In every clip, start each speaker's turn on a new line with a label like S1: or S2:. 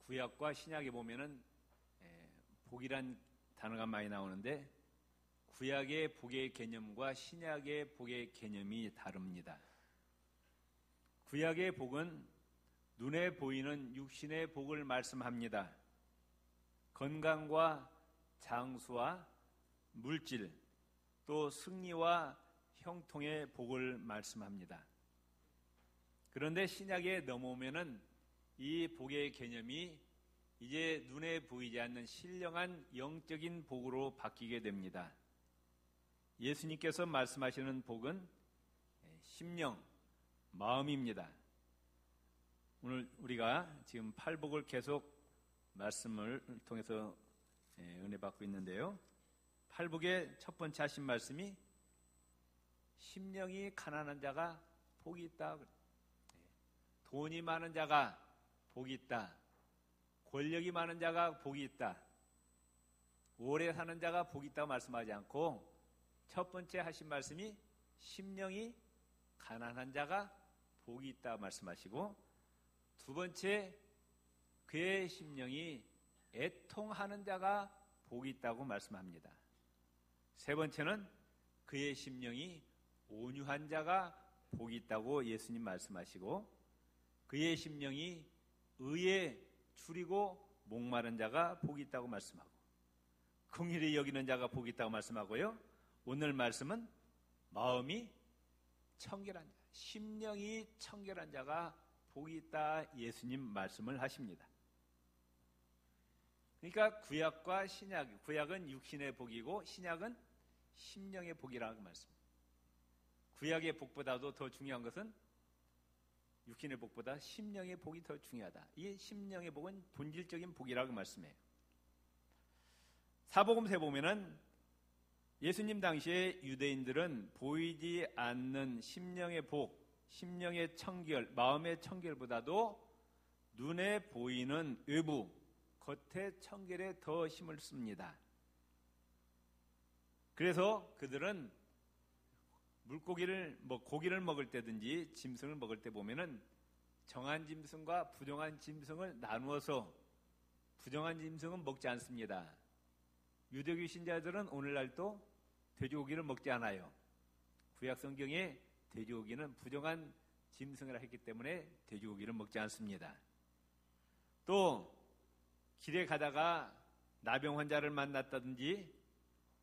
S1: 구약과 신약에 보면은 복이란 단어가 많이 나오는데 구약의 복의 개념과 신약의 복의 개념이 다릅니다. 구약의 복은 눈에 보이는 육신의 복을 말씀합니다. 건강과 장수와 물질, 또 승리와 형통의 복을 말씀합니다. 그런데 신약에 넘어오면은 이 복의 개념이 이제 눈에 보이지 않는 신령한 영적인 복으로 바뀌게 됩니다. 예수님께서 말씀하시는 복은 심령, 마음입니다. 오늘 우리가 지금 팔복을 계속 말씀을 통해서 은혜 받고 있는데요. 팔복의 첫 번째 하신 말씀이 심령이 가난한 자가 복이 있다. 돈이 많은 자가 복이 있다. 권력이 많은 자가 복이 있다. 오래 사는 자가 복이 있다고 말씀하지 않고 첫 번째 하신 말씀이 심령이 가난한 자가 복이 있다고 말씀하시고 두 번째 그의 심령이 애통하는 자가 복이 있다고 말씀합니다. 세 번째는 그의 심령이 온유한 자가 복이 있다고 예수님 말씀하시고 그의 심령이 의에 줄이고 목마른 자가 복이 있다고 말씀하고 긍휼히 여기는 자가 복이 있다고 말씀하고요. 오늘 말씀은 마음이 청결한 자, 심령이 청결한 자가 복이 있다 예수님 말씀을 하십니다. 그러니까 구약과 신약, 구약은 육신의 복이고 신약은 심령의 복이라고 말씀합니다. 구약의 복보다도 더 중요한 것은 육신의 복보다 심령의 복이 더 중요하다. 이 심령의 복은 본질적인 복이라고 말씀해요. 사복음서에 보면은 예수님 당시에 유대인들은 보이지 않는 심령의 복, 심령의 청결, 마음의 청결보다도 눈에 보이는 외부, 겉의 청결에 더 힘을 씁니다. 그래서 그들은 물고기를 고기를 먹을 때든지 짐승을 먹을 때 보면은 정한 짐승과 부정한 짐승을 나누어서 부정한 짐승은 먹지 않습니다. 유대교 신자들은 오늘날도 돼지고기를 먹지 않아요. 구약 성경에 돼지고기는 부정한 짐승이라 했기 때문에 돼지고기를 먹지 않습니다. 또 길에 가다가 나병 환자를 만났다든지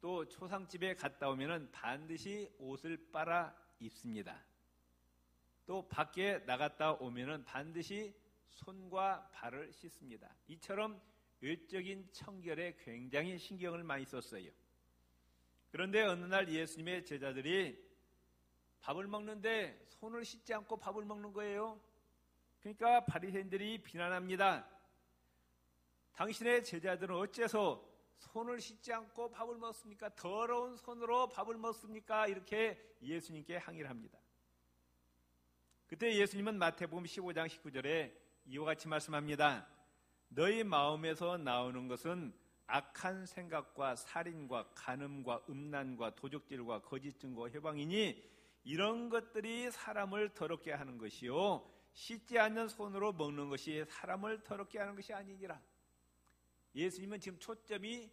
S1: 또 초상집에 갔다 오면은 반드시 옷을 빨아 입습니다. 또 밖에 나갔다 오면은 반드시 손과 발을 씻습니다. 이처럼 외적인 청결에 굉장히 신경을 많이 썼어요. 그런데 어느 날 예수님의 제자들이 밥을 먹는데 손을 씻지 않고 밥을 먹는 거예요. 그러니까 바리새인들이 비난합니다. 당신의 제자들은 어째서 손을 씻지 않고 밥을 먹습니까? 더러운 손으로 밥을 먹습니까? 이렇게 예수님께 항의를 합니다. 그때 예수님은 마태복음 15장 19절에 이와 같이 말씀합니다. 너희 마음에서 나오는 것은 악한 생각과 살인과 간음과 음란과 도적질과 거짓 증거 회방이니 이런 것들이 사람을 더럽게 하는 것이요 씻지 않는 손으로 먹는 것이 사람을 더럽게 하는 것이 아니니라. 예수님은 지금 초점이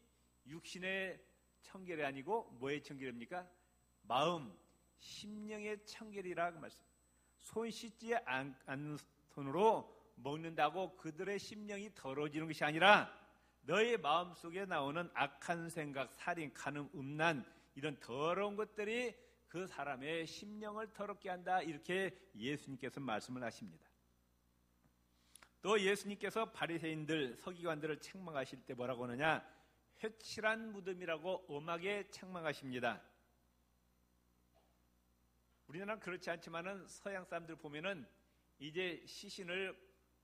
S1: 육신의 청결이 아니고 뭐의 청결입니까? 마음, 심령의 청결이라고 말씀합니다. 손 씻지 않는 손으로 먹는다고 그들의 심령이 더러워지는 것이 아니라 너의 마음속에 나오는 악한 생각, 살인, 간음, 음란 이런 더러운 것들이 그 사람의 심령을 더럽게 한다. 이렇게 예수님께서 말씀을 하십니다. 또 예수님께서 바리새인들, 서기관들을 책망하실 때 뭐라고 하느냐? 회칠한 무덤이라고 엄하게 책망하십니다. 우리나라는 그렇지 않지만은 서양 사람들 보면은 이제 시신을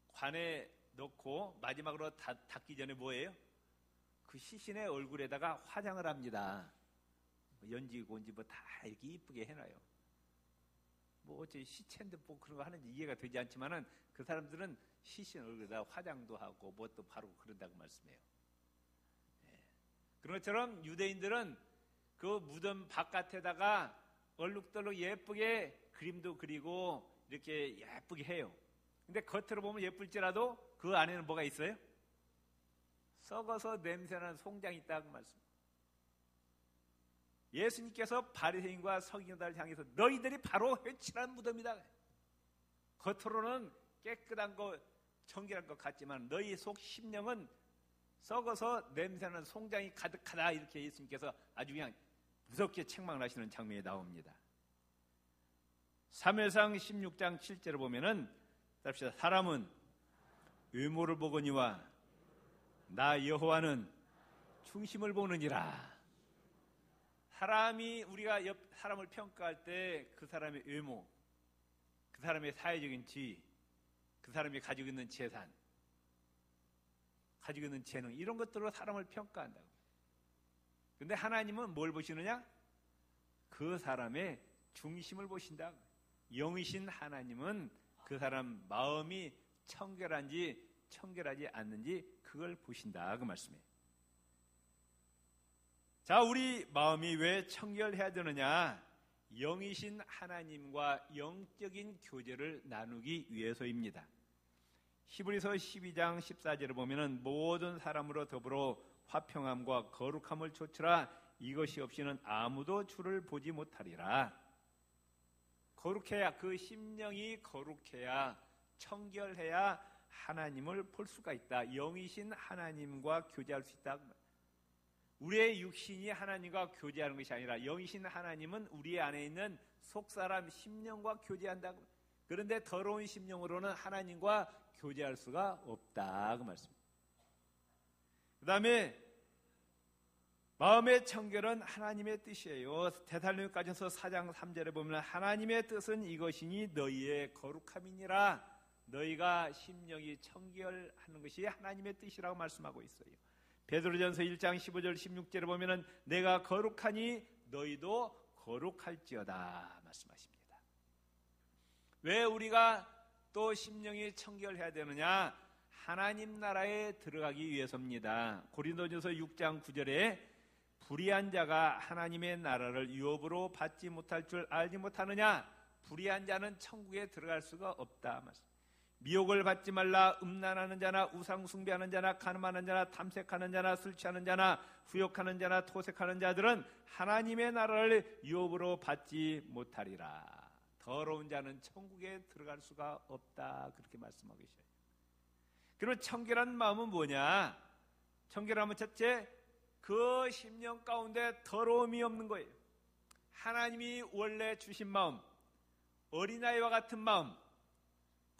S1: 관에 넣고 마지막으로 닫기 전에 뭐예요? 그 시신의 얼굴에다가 화장을 합니다. 연지 곤지 뭐 다 이렇게 이쁘게 해놔요. 뭐 어째 시체인데 뭐 그런 거 하는지 이해가 되지 않지만은 그 사람들은 시신 얼굴에다 화장도 하고 뭣도 바르고 그런다고 말씀해요. 그런 것처럼 유대인들은 그 무덤 바깥에다가 얼룩덜룩 예쁘게 그림도 그리고 이렇게 예쁘게 해요. 근데 겉으로 보면 예쁠지라도 그 안에는 뭐가 있어요? 썩어서 냄새나는 송장이 있다고 말씀. 예수님께서 바리새인과 서기관들을 향해서 너희들이 바로 회칠한 무덤이다. 겉으로는 깨끗한 것, 청결한 것 같지만 너희 속 심령은 썩어서 냄새나는 송장이 가득하다. 이렇게 예수님께서 아주 그냥 무섭게 책망을 하시는 장면이 나옵니다. 사무엘상 16장 7절을 보면은 답시다. 사람은 외모를 보거니와 나 여호와는 중심을 보느니라. 사람이 우리가 옆 사람을 평가할 때 그 사람의 외모, 그 사람의 사회적인 지위, 그 사람이 가지고 있는 재산, 가지고 있는 재능, 이런 것들로 사람을 평가한다고. 근데 하나님은 뭘 보시느냐? 그 사람의 중심을 보신다. 영이신 하나님은 그 사람 마음이 청결한지 청결하지 않는지 그걸 보신다. 그 말씀이에요. 자, 우리 마음이 왜 청결해야 되느냐? 영이신 하나님과 영적인 교제를 나누기 위해서입니다. 히브리서 12장 14절을 보면은 모든 사람으로 더불어 화평함과 거룩함을 좇으라. 이것이 없이는 아무도 주를 보지 못하리라. 거룩해야, 그 심령이 거룩해야, 청결해야 하나님을 볼 수가 있다. 영이신 하나님과 교제할 수 있다. 우리의 육신이 하나님과 교제하는 것이 아니라 영이신 하나님은 우리 안에 있는 속사람 심령과 교제한다. 그런데 더러운 심령으로는 하나님과 교제할 수가 없다. 그 말씀입니다. 그 다음에 마음의 청결은 하나님의 뜻이에요. 데살로니가전서 4장 3절에 보면 하나님의 뜻은 이것이니 너희의 거룩함이니라. 너희가 심령이 청결하는 것이 하나님의 뜻이라고 말씀하고 있어요. 베드로전서 1장 15절 16절에 보면 내가 거룩하니 너희도 거룩할지어다 말씀하십니다. 왜 우리가 또 심령이 청결해야 되느냐? 하나님 나라에 들어가기 위해서입니다. 고린도전서 6장 9절에 불의한 자가 하나님의 나라를 유업으로 받지 못할 줄 알지 못하느냐? 불의한 자는 천국에 들어갈 수가 없다 말씀. 미혹을 받지 말라. 음란하는 자나 우상 숭배하는 자나 간음하는 자나 탐색하는 자나 술 취하는 자나 후욕하는 자나 토색하는 자들은 하나님의 나라를 유업으로 받지 못하리라. 더러운 자는 천국에 들어갈 수가 없다. 그렇게 말씀하고 계셔요. 그리고 청결한 마음은 뭐냐? 청결함은 첫째, 그 심령 가운데 더러움이 없는 거예요. 하나님이 원래 주신 마음, 어린아이와 같은 마음,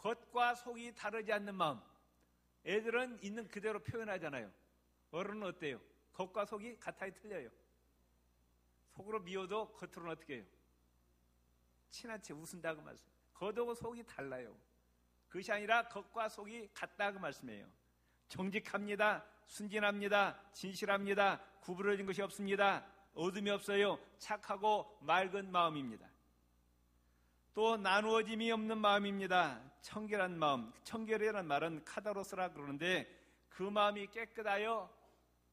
S1: 겉과 속이 다르지 않는 마음. 애들은 있는 그대로 표현하잖아요. 어른은 어때요? 겉과 속이 같아야 틀려요. 속으로 미워도 겉으로는 어떻게 해요? 친한 채 웃은다고 말씀. 겉하고 속이 달라요. 그것이 아니라 겉과 속이 같다고 말씀해요. 정직합니다. 순진합니다. 진실합니다. 구부러진 것이 없습니다. 어둠이 없어요. 착하고 맑은 마음입니다. 또 나누어짐이 없는 마음입니다. 청결한 마음. 청결이라는 말은 카다로스라 그러는데 그 마음이 깨끗하여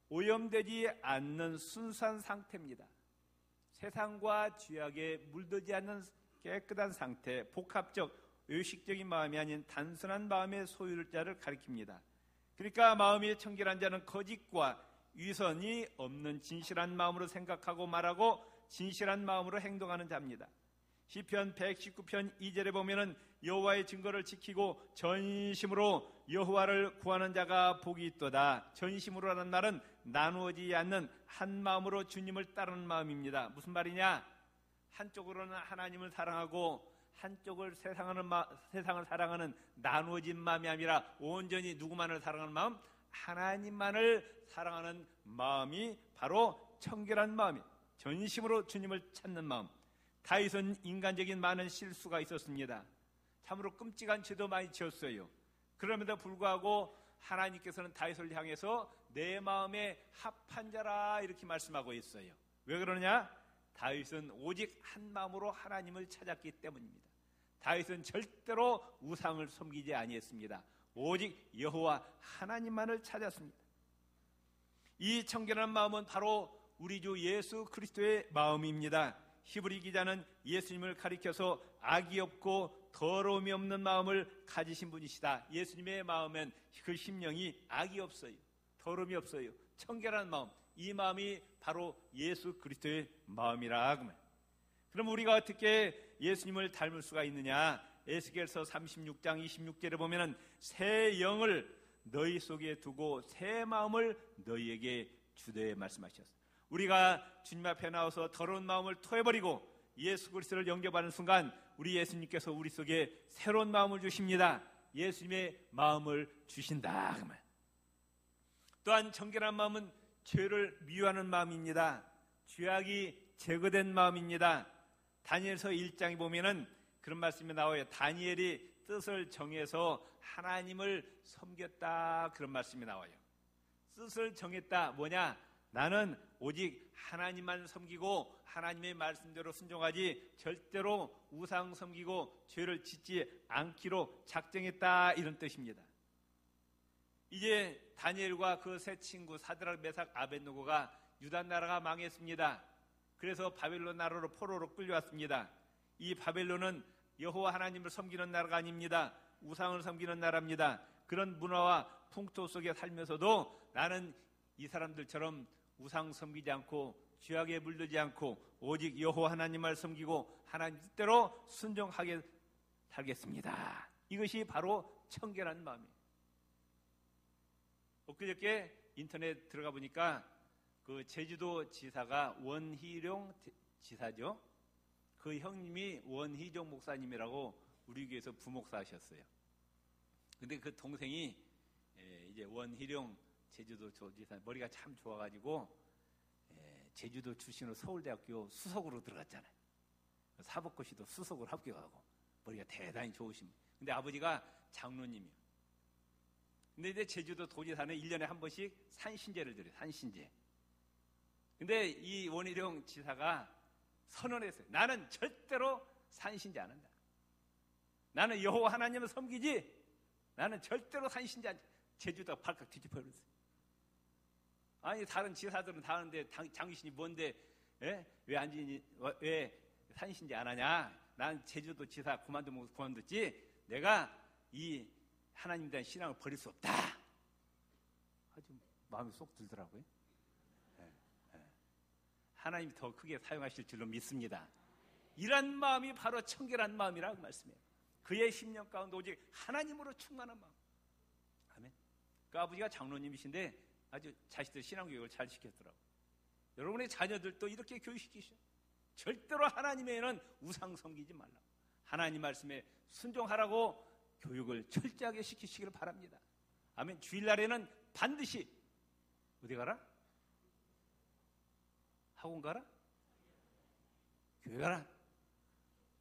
S1: 오염되지 않는 순수한 상태입니다. 세상과 죄악에 물들지 않는 깨끗한 상태, 복합적, 의식적인 마음이 아닌 단순한 마음의 소유자를 가리킵니다. 그러니까 마음이 청결한 자는 거짓과 위선이 없는 진실한 마음으로 생각하고 말하고 진실한 마음으로 행동하는 자입니다. 시편 119편 2절에 보면은 여호와의 증거를 지키고 전심으로 여호와를 구하는 자가 복이 있도다. 전심으로라는 말은 나누어지지 않는 한 마음으로 주님을 따르는 마음입니다. 무슨 말이냐? 한쪽으로는 하나님을 사랑하고 한쪽을 세상을 사랑하는 나누어진 마음이 아니라 온전히 누구만을 사랑하는 마음? 하나님만을 사랑하는 마음이 바로 청결한 마음이에요. 전심으로 주님을 찾는 마음. 다윗은 인간적인 많은 실수가 있었습니다. 참으로 끔찍한 죄도 많이 지었어요. 그럼에도 불구하고 하나님께서는 다윗을 향해서 내 마음에 합한 자라 이렇게 말씀하고 있어요. 왜 그러냐? 다윗은 오직 한 마음으로 하나님을 찾았기 때문입니다. 다윗은 절대로 우상을 섬기지 아니했습니다. 오직 여호와 하나님만을 찾았습니다. 이 청결한 마음은 바로 우리 주 예수 그리스도의 마음입니다. 히브리 기자는 예수님을 가리켜서 악이 없고 더러움이 없는 마음을 가지신 분이시다. 예수님의 마음엔 그 심령이 악이 없어요. 더러움이 없어요. 청결한 마음, 이 마음이 바로 예수 그리스도의 마음이라. 그럼 우리가 어떻게 예수님을 닮을 수가 있느냐? 에스겔서 36장 26절에 보면은 새 영을 너희 속에 두고 새 마음을 너희에게 주되 말씀하셨어요. 우리가 주님 앞에 나와서 더러운 마음을 토해버리고 예수 그리스도를 영접하는 순간 우리 예수님께서 우리 속에 새로운 마음을 주십니다. 예수님의 마음을 주신다. 또한 청결한 마음은 죄를 미워하는 마음입니다. 죄악이 제거된 마음입니다. 다니엘서 1장에 보면은 그런 말씀이 나와요. 다니엘이 뜻을 정해서 하나님을 섬겼다, 그런 말씀이 나와요. 뜻을 정했다, 뭐냐? 나는 오직 하나님만 섬기고 하나님의 말씀대로 순종하지 절대로 우상 섬기고 죄를 짓지 않기로 작정했다, 이런 뜻입니다. 이제 다니엘과 그 세 친구 사드락, 메삭, 아벳느고가 유다 나라가 망했습니다. 그래서 바벨론 나라로 포로로 끌려왔습니다. 이 바벨론은 여호와 하나님을 섬기는 나라가 아닙니다. 우상을 섬기는 나라입니다. 그런 문화와 풍토 속에 살면서도 나는 이 사람들처럼 우상 섬기지 않고 죄악에 물들지 않고 오직 여호와 하나님을 섬기고 하나님 뜻대로 순종하게 살겠습니다. 이것이 바로 청결한 마음이에요. 엊그저께 인터넷 들어가 보니까 그 제주도 지사가 원희룡 지사죠. 그 형님이 원희종 목사님이라고 우리 교회에서 부목사 하셨어요. 근데 그 동생이 이제 원희룡 제주도 지사 머리가 참 좋아가지고 제주도 출신으로 서울대학교 수석으로 들어갔잖아요. 사법고시도 수석으로 합격하고 머리가 대단히 좋으신. 근데 아버지가 장로님이요. 근데 이제 제주도 도지사는 1년에 한 번씩 산신제를 드려요. 산신제. 근데 이 원희룡 지사가 선언했어요. 나는 절대로 산신제 안 한다. 나는 여호와 하나님을 섬기지 나는 절대로 산신제 안 한다. 제주도가 발칵 뒤집어 버렸어요. 아니 다른 지사들은 다 하는데 당신이 뭔데 왜 산신제 안 하냐? 난 제주도 지사 그만뒀지 내가 이 하나님에 대한 신앙을 버릴 수 없다. 아주 마음이 쏙 들더라고요. 하나님이 더 크게 사용하실 줄로 믿습니다. 이런 마음이 바로 청결한 마음이라고 말씀해요. 그의 심령 가운데 오직 하나님으로 충만한 마음. 아멘. 그 아버지가 장로님이신데 아주 자식들 신앙교육을 잘 시켰더라고요. 여러분의 자녀들도 이렇게 교육시키셔. 절대로 하나님에는 우상 섬기지 말라고. 하나님 말씀에 순종하라고 교육을 철저하게 시키시기를 바랍니다. 아멘. 주일날에는 반드시 어디 가라? 학원 가라? 교회 가라?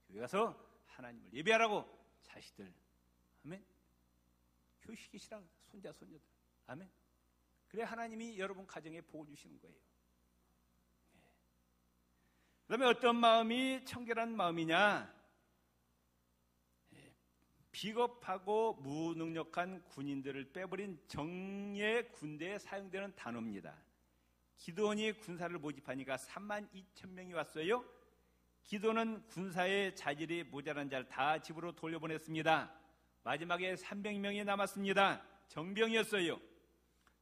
S1: 교회 가서 하나님을 예배하라고 자식들 아멘. 교육시키시라고 손자 손녀들 아멘. 그래 하나님이 여러분 가정에 복을 주시는 거예요. 그다음에 어떤 마음이 청결한 마음이냐? 비겁하고 무능력한 군인들을 빼버린 정예 군대에 사용되는 단어입니다. 기드온이 군사를 모집하니까 32,000명이 왔어요. 기드온은 군사의 자질이 모자란 자를 다 집으로 돌려보냈습니다. 마지막에 300명이 남았습니다. 정병이었어요.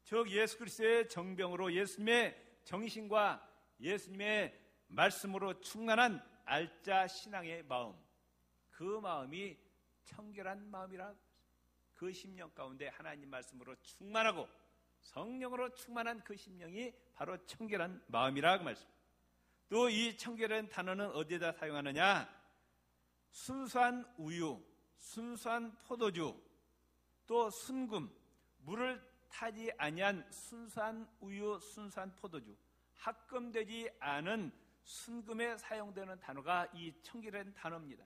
S1: 즉 예수 그리스도의 정병으로 예수님의 정신과 예수님의 말씀으로 충만한 알짜 신앙의 마음, 그 마음이 청결한 마음이라. 그 심령 가운데 하나님 말씀으로 충만하고 성령으로 충만한 그 심령이 바로 청결한 마음이라고 말씀. 또 이 청결한 단어는 어디에다 사용하느냐? 순수한 우유, 순수한 포도주, 또 순금, 물을 타지 아니한 순수한 우유, 순수한 포도주, 합금되지 않은 순금에 사용되는 단어가 이 청결한 단어입니다.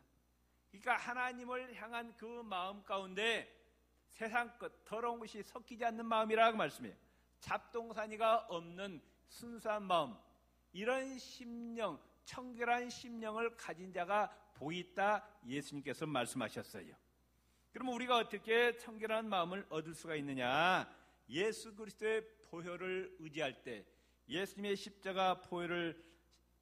S1: 그러니까 하나님을 향한 그 마음 가운데 세상 것 더러운 것이 섞이지 않는 마음이라고 말씀해요. 잡동사니가 없는 순수한 마음, 이런 심령, 청결한 심령을 가진 자가 복이 있다, 예수님께서 말씀하셨어요. 그러면 우리가 어떻게 청결한 마음을 얻을 수가 있느냐? 예수 그리스도의 보혈을 의지할 때, 예수님의 십자가 보혈을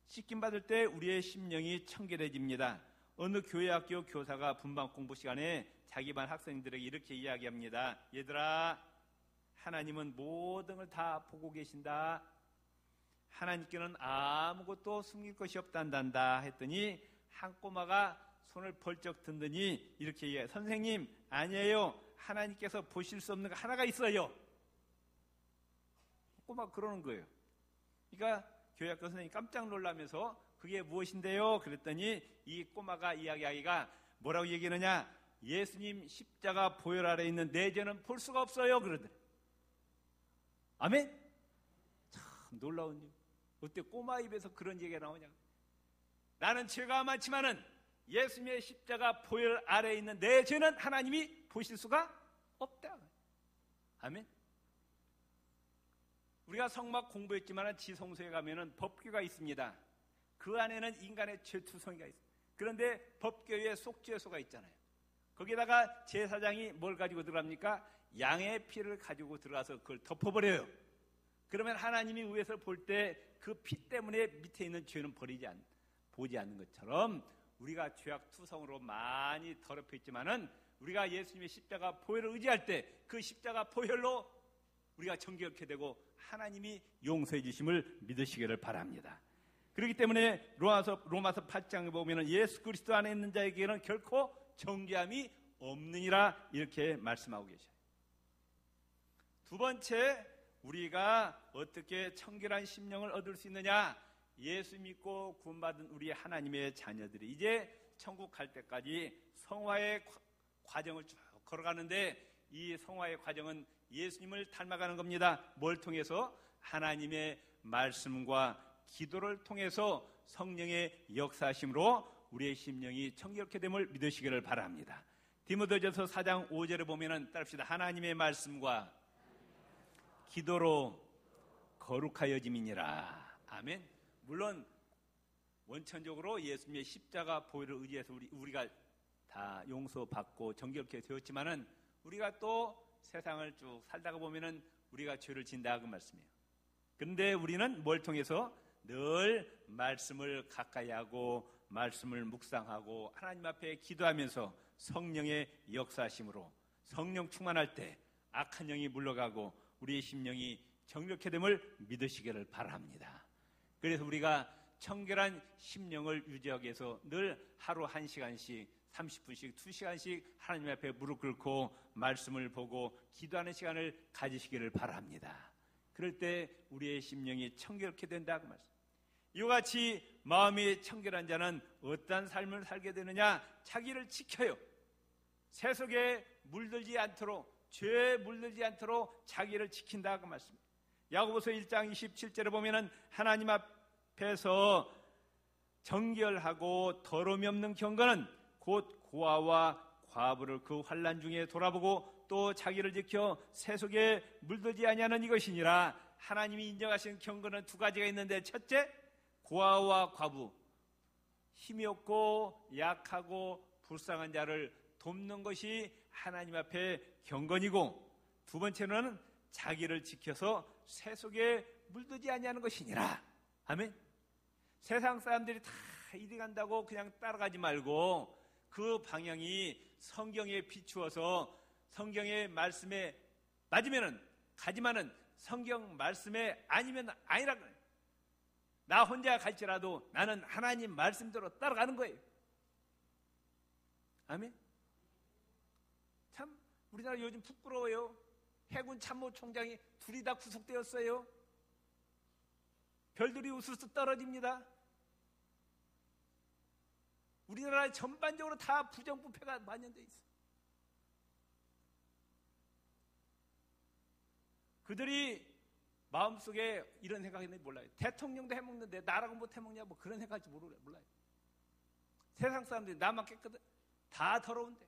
S1: 씻김받을 때 우리의 심령이 청결해집니다. 어느 교회학교 교사가 분방 공부 시간에 자기 반 학생들에게 이렇게 이야기합니다. 얘들아, 하나님은 모든 걸 다 보고 계신다. 하나님께는 아무것도 숨길 것이 없단다 했더니 한 꼬마가 손을 벌쩍 든더니 이렇게 얘기해요. 선생님, 아니에요. 하나님께서 보실 수 없는 거 하나가 있어요. 꼬마가 그러는 거예요. 그러니까 교회학교 선생님이 깜짝 놀라면서 그게 무엇인데요? 그랬더니 이 꼬마가 이야기하기가 뭐라고 얘기하느냐? 예수님 십자가 보혈 아래 있는 내 죄는 볼 수가 없어요. 그러더래. 아멘? 참 놀라운 일. 어때 꼬마 입에서 그런 얘기가 나오냐? 나는 죄가 많지만은 예수님의 십자가 보혈 아래에 있는 내 죄는 하나님이 보실 수가 없다. 아멘. 우리가 성막 공부했지만 지성소에 가면은 법궤가 있습니다. 그 안에는 인간의 죄투성이가 있어요. 그런데 법궤에 속죄소가 있잖아요. 거기다가 제사장이 뭘 가지고 들어갑니까? 양의 피를 가지고 들어가서 그걸 덮어버려요. 그러면 하나님이 위에서 볼 때 그 피 때문에 밑에 있는 죄는 보지 않는 것처럼 우리가 죄악투성으로 많이 더럽혀 있지만은 우리가 예수님의 십자가 보혈을 의지할 때 그 십자가 보혈로 우리가 정결케 되고 하나님이 용서해 주심을 믿으시기를 바랍니다. 그렇기 때문에 로마서 8장에 보면은 예수 그리스도 안에 있는 자에게는 결코 정죄함이 없느니라 이렇게 말씀하고 계셔요. 두 번째, 우리가 어떻게 청결한 심령을 얻을 수 있느냐? 예수 믿고 구원받은 우리 하나님의 자녀들이 이제 천국 갈 때까지 성화의 과정을 쭉 걸어가는데 이 성화의 과정은 예수님을 닮아가는 겁니다. 뭘 통해서? 하나님의 말씀과 기도를 통해서 성령의 역사심으로 우리의 심령이 청결케 됨을 믿으시기를 바랍니다. 디모데전서 4장 5절에 보면은 따릅시다. 하나님의 말씀과 기도로 거룩하여짐이니라. 아멘. 물론 원천적으로 예수님의 십자가 보혈을 의지해서 우리가 다 용서받고 정결케 되었지만은 우리가 또 세상을 쭉 살다가 보면은 우리가 죄를 진다 그 말씀이에요. 그런데 우리는 뭘 통해서? 늘 말씀을 가까이 하고 말씀을 묵상하고 하나님 앞에 기도하면서 성령의 역사심으로 성령 충만할 때 악한 영이 물러가고 우리의 심령이 정결케 됨을 믿으시기를 바랍니다. 그래서 우리가 청결한 심령을 유지하기 위해서 늘 하루 1시간씩 30분씩 2시간씩 하나님 앞에 무릎 꿇고 말씀을 보고 기도하는 시간을 가지시기를 바랍니다. 그럴 때 우리의 심령이 청결케 된다 그 말씀. 이와 같이 마음이 청결한 자는 어떠한 삶을 살게 되느냐? 자기를 지켜요. 세속에 물들지 않도록, 죄에 물들지 않도록 자기를 지킨다 그 말씀. 야고보서 1장 27절에 보면은 하나님 앞에서 정결하고 더러움이 없는 경건은 곧 고아와 과부를 그 환난 중에 돌아보고 또 자기를 지켜 세속에 물들지 아니하는 이것이니라. 하나님이 인정하신 경건은 두 가지가 있는데, 첫째, 고아와 과부, 힘이 없고 약하고 불쌍한 자를 돕는 것이 하나님 앞에 경건이고, 두 번째는 자기를 지켜서 세속에 물들지 아니하는 것이니라. 아멘. 세상 사람들이 다 이리 간다고 그냥 따라가지 말고 그 방향이 성경에 비추어서 성경의 말씀에 맞으면은 가지만은 성경 말씀에 아니면 아니라 그래. 나 혼자 갈지라도 나는 하나님 말씀대로 따라가는 거예요. 아멘. 참 우리나라 요즘 부끄러워요. 해군 참모총장이 둘이 다 구속되었어요. 별들이 우수수 떨어집니다. 우리나라 전반적으로 다 부정부패가 만연되어 있어요. 그들이 마음속에 이런 생각이 있는지 몰라요. 대통령도 해먹는데 나라고 못 해먹냐 뭐 그런 생각인지 몰라요. 세상 사람들이 나만 깨끗해 다 더러운데.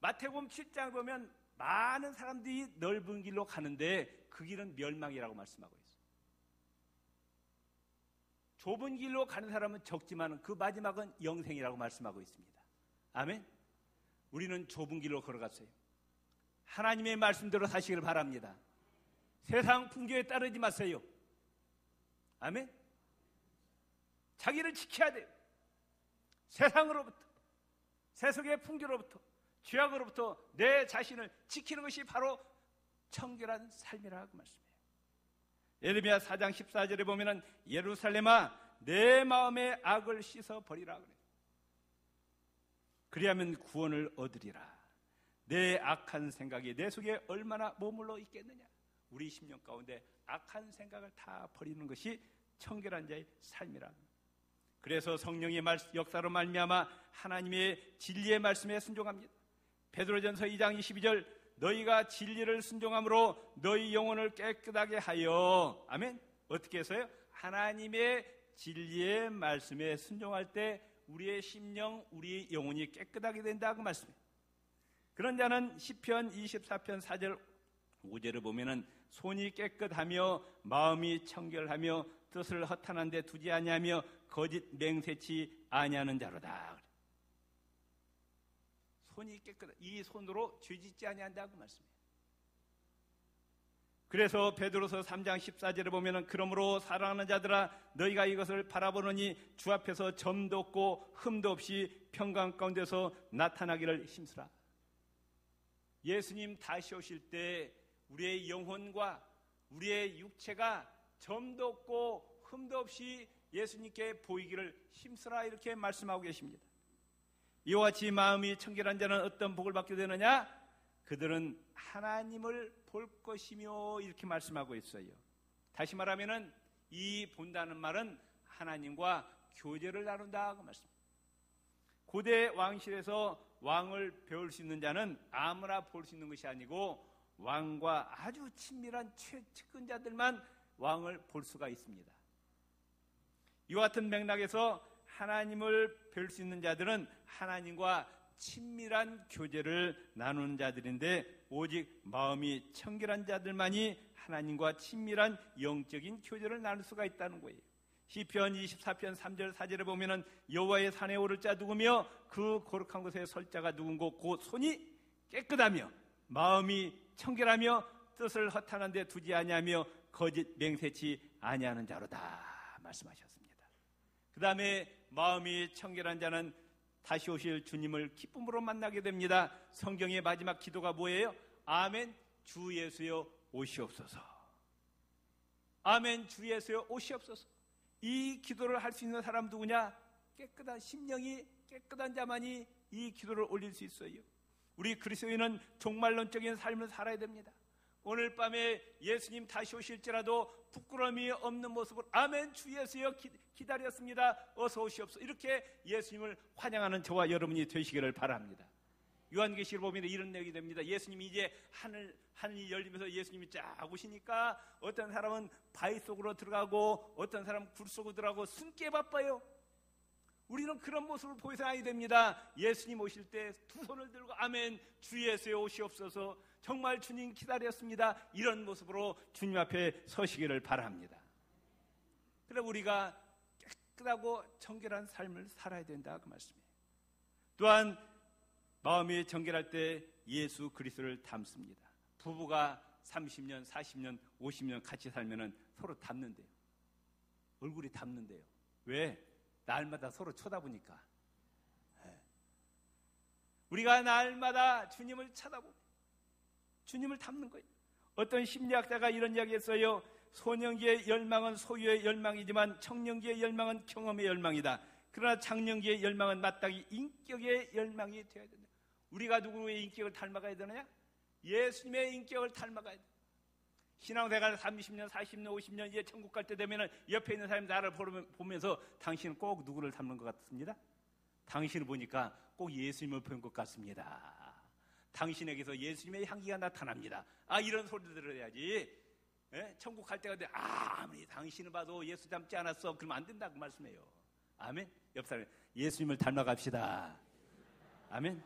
S1: 마태복음 7장 보면 많은 사람들이 넓은 길로 가는데 그 길은 멸망이라고 말씀하고 있어요. 좁은 길로 가는 사람은 적지만 그 마지막은 영생이라고 말씀하고 있습니다. 아멘. 우리는 좁은 길로 걸어갔어요. 하나님의 말씀대로 사시길 바랍니다. 세상 풍조에 따르지 마세요. 아멘. 자기를 지켜야 돼요. 세상으로부터, 세속의 풍조로부터, 죄악으로부터 내 자신을 지키는 것이 바로 청결한 삶이라고 말씀해요. 예레미야 4장 14절에 보면은 예루살렘아 내 마음의 악을 씻어버리라 그래요. 그리하면 구원을 얻으리라. 내 악한 생각이 내 속에 얼마나 머물러 있겠느냐. 우리 심령 가운데 악한 생각을 다 버리는 것이 청결한 자의 삶이라. 그래서 성령의 역사로 말미암아 하나님의 진리의 말씀에 순종합니다. 베드로전서 2장 22절 너희가 진리를 순종함으로 너희 영혼을 깨끗하게 하여 아멘. 어떻게 해서요? 하나님의 진리의 말씀에 순종할 때 우리의 심령, 우리의 영혼이 깨끗하게 된다고 말씀해요. 그런 자는 시편 24편 4절 5절을 보면은 손이 깨끗하며 마음이 청결하며 뜻을 허탄한 데 두지 아니하며 거짓 맹세치 아니하는 자로다. 손이 깨끗하다. 이 손으로 죄짓지 아니한다고 말씀해요. 그래서 베드로서 3장 14절에 보면은 그러므로 사랑하는 자들아 너희가 이것을 바라보느니 주 앞에서 점도 없고 흠도 없이 평강 가운데서 나타나기를 힘쓰라. 예수님 다시 오실 때 우리의 영혼과 우리의 육체가 점도 없고 흠도 없이 예수님께 보이기를 힘쓰라 이렇게 말씀하고 계십니다. 이와 같이 마음이 청결한 자는 어떤 복을 받게 되느냐? 그들은 하나님을 볼 것이며 이렇게 말씀하고 있어요. 다시 말하면은 이 본다는 말은 하나님과 교제를 나눈다고 말씀합니다. 고대 왕실에서 왕을 배울 수 있는 자는 아무나 볼 수 있는 것이 아니고 왕과 아주 친밀한 최측근자들만 왕을 볼 수가 있습니다. 이와 같은 맥락에서 하나님을 뵐 수 있는 자들은 하나님과 친밀한 교제를 나누는 자들인데 오직 마음이 청결한 자들만이 하나님과 친밀한 영적인 교제를 나눌 수가 있다는 거예요. 시편 24편 3절 4절에 보면은 여호와의 산에 오를 자 누구며 그 거룩한 곳에 설 자가 누군고 곧 손이 깨끗하며 마음이 청결하며 뜻을 허탄한 데 두지 아니하며 거짓 맹세치 아니하는 자로다 말씀하셨습니다. 그 다음에 마음이 청결한 자는 다시 오실 주님을 기쁨으로 만나게 됩니다. 성경의 마지막 기도가 뭐예요? 아멘 주 예수여 오시옵소서. 아멘 주 예수여 오시옵소서. 이 기도를 할 수 있는 사람 누구냐? 깨끗한 심령이 깨끗한 자만이 이 기도를 올릴 수 있어요. 우리 그리스도인은 종말론적인 삶을 살아야 됩니다. 오늘 밤에 예수님 다시 오실지라도 부끄러움이 없는 모습으로 아멘 주 예수여 기다렸습니다. 어서 오시옵소서. 이렇게 예수님을 환영하는 저와 여러분이 되시기를 바랍니다. 요한계시를 보면 이런 내용이 됩니다. 예수님이 이제 하늘이 열리면서 예수님이 쫙 오시니까 어떤 사람은 바위 속으로 들어가고 어떤 사람은 굴 속으로 들어가고 숨게 바빠요. 우리는 그런 모습을 보여야 됩니다. 예수님 오실 때 두 손을 들고 아멘 주 예수여 오시옵소서. 정말 주님 기다렸습니다. 이런 모습으로 주님 앞에 서시기를 바랍니다. 그래 우리가 깨끗하고 정결한 삶을 살아야 된다 그 말씀이에요. 또한 마음이 정결할 때 예수 그리스도를 닮습니다. 부부가 30년, 40년, 50년 같이 살면은 서로 닮는데요. 얼굴이 닮는데요. 왜? 날마다 서로 쳐다보니까. 우리가 날마다 주님을 쳐다보고 주님을 닮는 거예요. 어떤 심리학자가 이런 이야기했어요. 소년기의 열망은 소유의 열망이지만 청년기의 열망은 경험의 열망이다. 그러나 장년기의 열망은 마땅히 인격의 열망이 되어야 된다. 우리가 누구의 인격을 닮아가야 되느냐? 예수님의 인격을 닮아가야 돼. 신앙생활 30년, 40년, 50년 이제 천국 갈 때 되면 옆에 있는 사람이 나를 보면서 당신은 꼭 누구를 닮는 것 같습니다. 당신을 보니까 꼭 예수님을 본 것 같습니다. 당신에게서 예수님의 향기가 나타납니다. 이런 소리를 들어야지. 천국 갈 때가 돼. 아무리 당신을 봐도 예수 닮지 않았어. 그러면 안 된다고 말씀해요. 아멘. 옆 사람 예수님을 닮아갑시다. 아멘.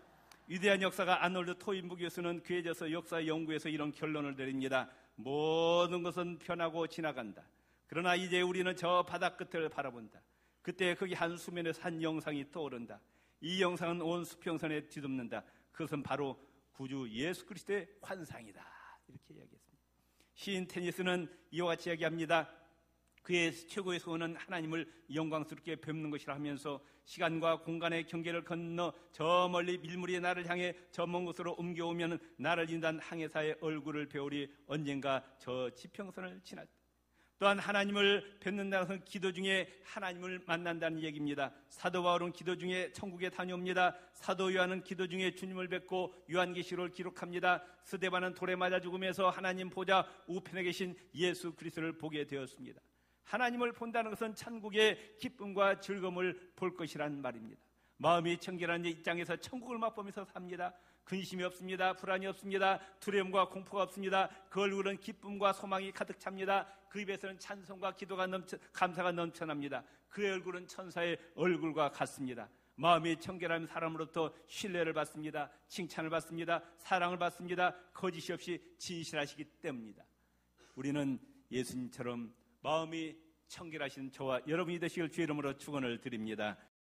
S1: 위대한 역사가 아놀드 토인부 교수는 그에 져서 역사 연구에서 이런 결론을 내립니다. 모든 것은 변하고 지나간다. 그러나 이제 우리는 저 바다 끝을 바라본다. 그때 거기 한 수면에서 한 영상이 떠오른다. 이 영상은 온 수평선에 뒤덮는다. 그것은 바로 구주 예수 그리스도의 환상이다. 이렇게 이야기했습니다. 시인 테니스는 이와 같이 이야기합니다. 그의 최고의 소원은 하나님을 영광스럽게 뵙는 것이라 하면서 시간과 공간의 경계를 건너 저 멀리 밀물이 나를 향해 저 먼 곳으로 옮겨오면 나를 인도한 항해사의 얼굴을 배우리 언젠가 저 지평선을 지날 때. 또한 하나님을 뵙는다는 것은 기도 중에 하나님을 만난다는 얘기입니다. 사도 바울은 기도 중에 천국에 다녀옵니다. 사도 요한은 기도 중에 주님을 뵙고 요한계시록을 기록합니다. 스데반은 돌에 맞아 죽으면서 하나님 보좌 우편에 계신 예수 그리스도를 보게 되었습니다. 하나님을 본다는 것은 천국의 기쁨과 즐거움을 볼 것이란 말입니다. 마음이 청결한 입장에서 천국을 맛보면서 삽니다. 근심이 없습니다. 불안이 없습니다. 두려움과 공포가 없습니다. 그 얼굴은 기쁨과 소망이 가득 찹니다. 그 입에서는 찬송과 기도가 감사가 넘쳐납니다. 그의 얼굴은 천사의 얼굴과 같습니다. 마음이 청결한 사람으로부터 신뢰를 받습니다. 칭찬을 받습니다. 사랑을 받습니다. 거짓이 없이 진실하시기 때문입니다. 우리는 예수님처럼 마음이 청결하신 저와 여러분이 되시길 주의 이름으로 축원을 드립니다.